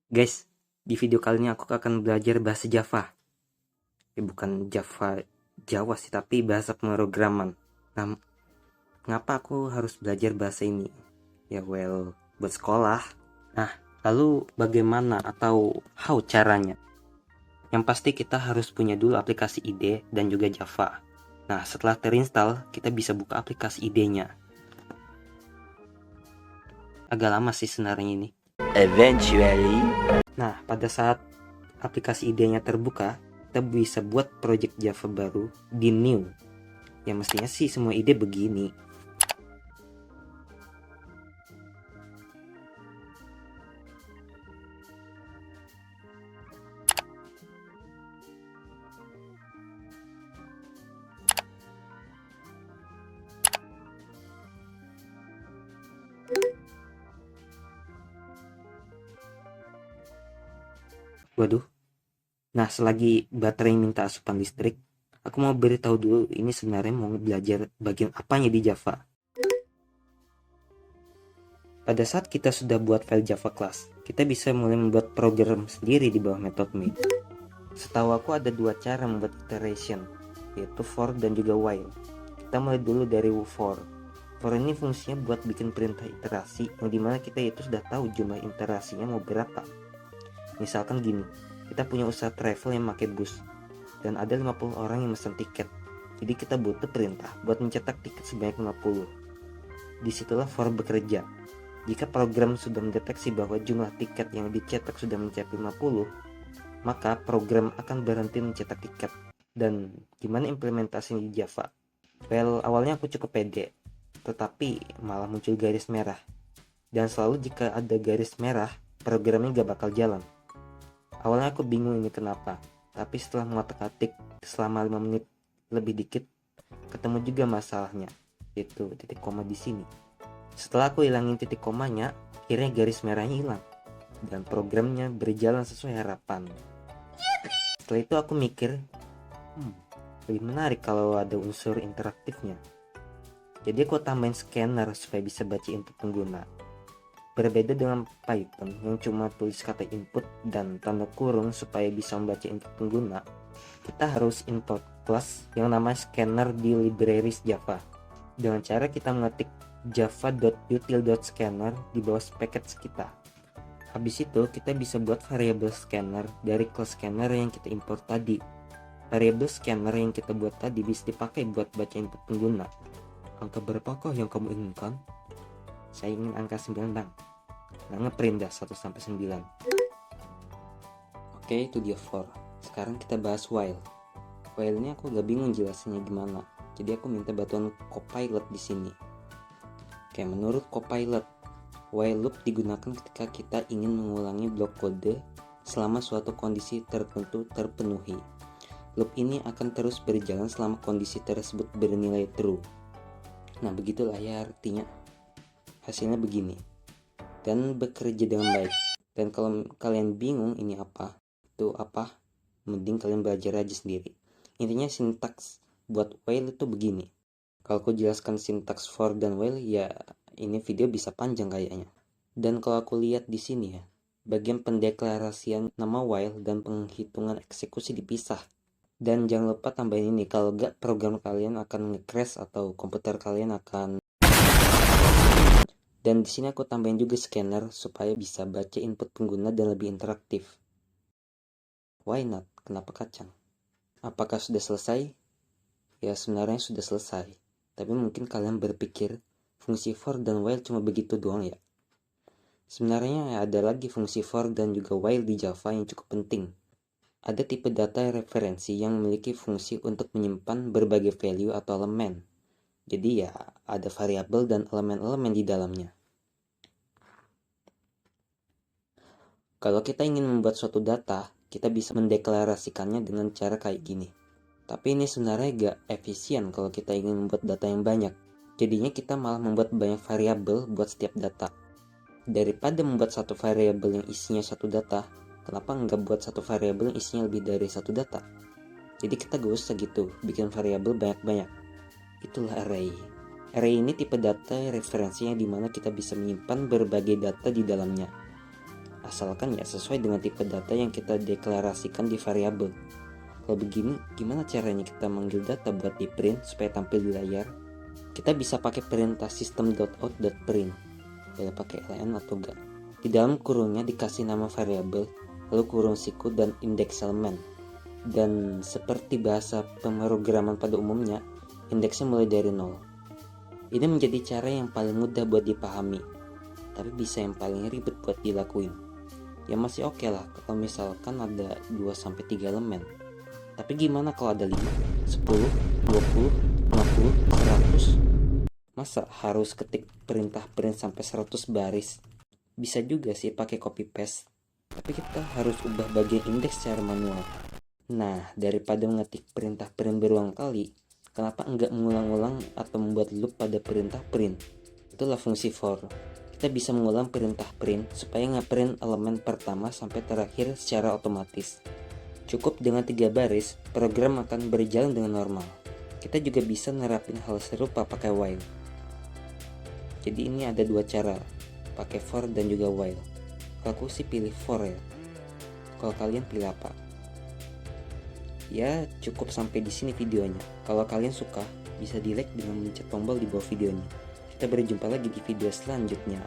Guys, di video kali ini aku akan belajar bahasa Java. Bukan Java Jawa sih, tapi bahasa pemrograman. Nah, kenapa aku harus belajar bahasa ini? Ya buat sekolah. Nah, lalu bagaimana atau how caranya? Yang pasti kita harus punya dulu aplikasi IDE dan juga Java. Nah, setelah terinstall, kita bisa buka aplikasi IDE-nya. Agak lama sih sebenarnya ini. Eventually. Nah, pada saat aplikasi IDE-nya terbuka, kita bisa buat project Java baru di new. Ya mestinya sih semua ide begini. Waduh. Nah, selagi baterai minta asupan listrik, aku mau beritahu dulu ini sebenarnya mau belajar bagian apanya di Java. Pada saat kita sudah buat file Java class, kita bisa mulai membuat program sendiri di bawah metode main. Setahu aku ada dua cara membuat iteration, yaitu for dan juga while. Kita mulai dulu dari for. For ini fungsinya buat bikin perintah iterasi, yang dimana kita itu sudah tahu jumlah iterasinya mau berapa. Misalkan gini, kita punya usaha travel yang pakai bus, dan ada 50 orang yang mesen tiket. Jadi kita butuh perintah buat mencetak tiket sebanyak 50. Disitulah for bekerja. Jika program sudah mendeteksi bahwa jumlah tiket yang dicetak sudah mencapai 50, maka program akan berhenti mencetak tiket. Dan gimana implementasinya di Java? Awalnya aku cukup pede, tetapi malah muncul garis merah. Dan selalu jika ada garis merah, programnya gak bakal jalan. Awalnya aku bingung ini kenapa, tapi setelah mengotak-atik selama 5 menit lebih dikit, ketemu juga masalahnya, yaitu titik koma di sini. Setelah aku hilangin titik komanya, akhirnya garis merahnya hilang dan programnya berjalan sesuai harapan. Setelah itu aku mikir, lebih menarik kalau ada unsur interaktifnya. Jadi aku tambahin scanner supaya bisa baca input pengguna. Berbeda dengan Python yang cuma tulis kata input dan tanda kurung supaya bisa membaca input pengguna, kita harus import class yang namanya scanner di libraries Java. Dengan cara kita mengetik java.util.scanner di bawah package kita. Habis itu kita bisa buat variable scanner dari class scanner yang kita import tadi. Variable scanner yang kita buat tadi bisa dipakai buat baca input pengguna. Angka berapakah yang kamu inginkan? Saya ingin angka 9 bang. Nah, ngeprint dah 1 sampai 9. Oke, itu dia for. Sekarang kita bahas while. While ini aku agak bingung jelasinnya gimana. Jadi aku minta bantuan Copilot di sini. Oke, menurut Copilot, while loop digunakan ketika kita ingin mengulangi blok kode selama suatu kondisi tertentu terpenuhi. Loop ini akan terus berjalan selama kondisi tersebut bernilai true. Nah, begitulah ya artinya. Hasilnya begini. Dan bekerja dengan baik. Dan kalau kalian bingung ini apa, itu apa, mending kalian belajar aja sendiri. Intinya sintaks buat while itu begini. Kalau aku jelaskan sintaks for dan while, ya ini video bisa panjang kayaknya. Dan kalau aku lihat di sini ya, bagian pendeklarasian nama while dan penghitungan eksekusi dipisah. Dan jangan lupa tambahin ini, kalau gak program kalian akan nge-crash atau komputer kalian akan. Dan di sini aku tambahin juga scanner supaya bisa baca input pengguna dan lebih interaktif. Why not? Kenapa kacang? Apakah sudah selesai? Ya sebenarnya sudah selesai. Tapi mungkin kalian berpikir fungsi for dan while cuma begitu doang ya. Sebenarnya ada lagi fungsi for dan juga while di Java yang cukup penting. Ada tipe data referensi yang memiliki fungsi untuk menyimpan berbagai value atau elemen. Jadi ya ada variabel dan elemen-elemen di dalamnya. Kalau kita ingin membuat suatu data, kita bisa mendeklarasikannya dengan cara kayak gini. Tapi ini sebenarnya gak efisien kalau kita ingin membuat data yang banyak. Jadinya kita malah membuat banyak variabel buat setiap data. Daripada membuat satu variabel yang isinya satu data, kenapa nggak buat satu variabel yang isinya lebih dari satu data? Jadi kita gak usah gitu, bikin variabel banyak-banyak. Itulah array. Array ini tipe data referensi yang dimana kita bisa menyimpan berbagai data di dalamnya. asalkan ya sesuai dengan tipe data yang kita deklarasikan di variabel. Kalau begini, gimana caranya kita manggil data buat di print supaya tampil di layar? Kita bisa pakai perintah system.out.print, boleh pakai len atau enggak. Di dalam kurungnya dikasih nama variabel, lalu kurung siku dan indeks elemen. Dan seperti bahasa pemrograman pada umumnya, indeksnya mulai dari 0. Ini menjadi cara yang paling mudah buat dipahami, tapi bisa yang paling ribet buat dilakuin. Ya masih oke lah kalau misalkan ada 2-3 elemen. Tapi gimana kalau ada 5, 10, 20, 50, 100? Masa harus ketik perintah print sampai 100 baris? Bisa juga sih pakai copy paste, tapi kita harus ubah bagian indeks secara manual. Nah, daripada mengetik perintah print berulang kali, kenapa enggak mengulang-ulang atau membuat loop pada perintah print? Itulah fungsi for. Kita bisa mengulang perintah print supaya ngeprint elemen pertama sampai terakhir secara otomatis. Cukup dengan 3 baris, program akan berjalan dengan normal. Kita juga bisa nerapin hal serupa pakai while. Jadi ini ada 2 cara, pakai for dan juga while. Kalau aku sih pilih for ya. Kalau kalian pilih apa? Ya cukup sampai di sini videonya. Kalau kalian suka, bisa di like dengan mencet tombol di bawah videonya. Kita berjumpa lagi di video selanjutnya.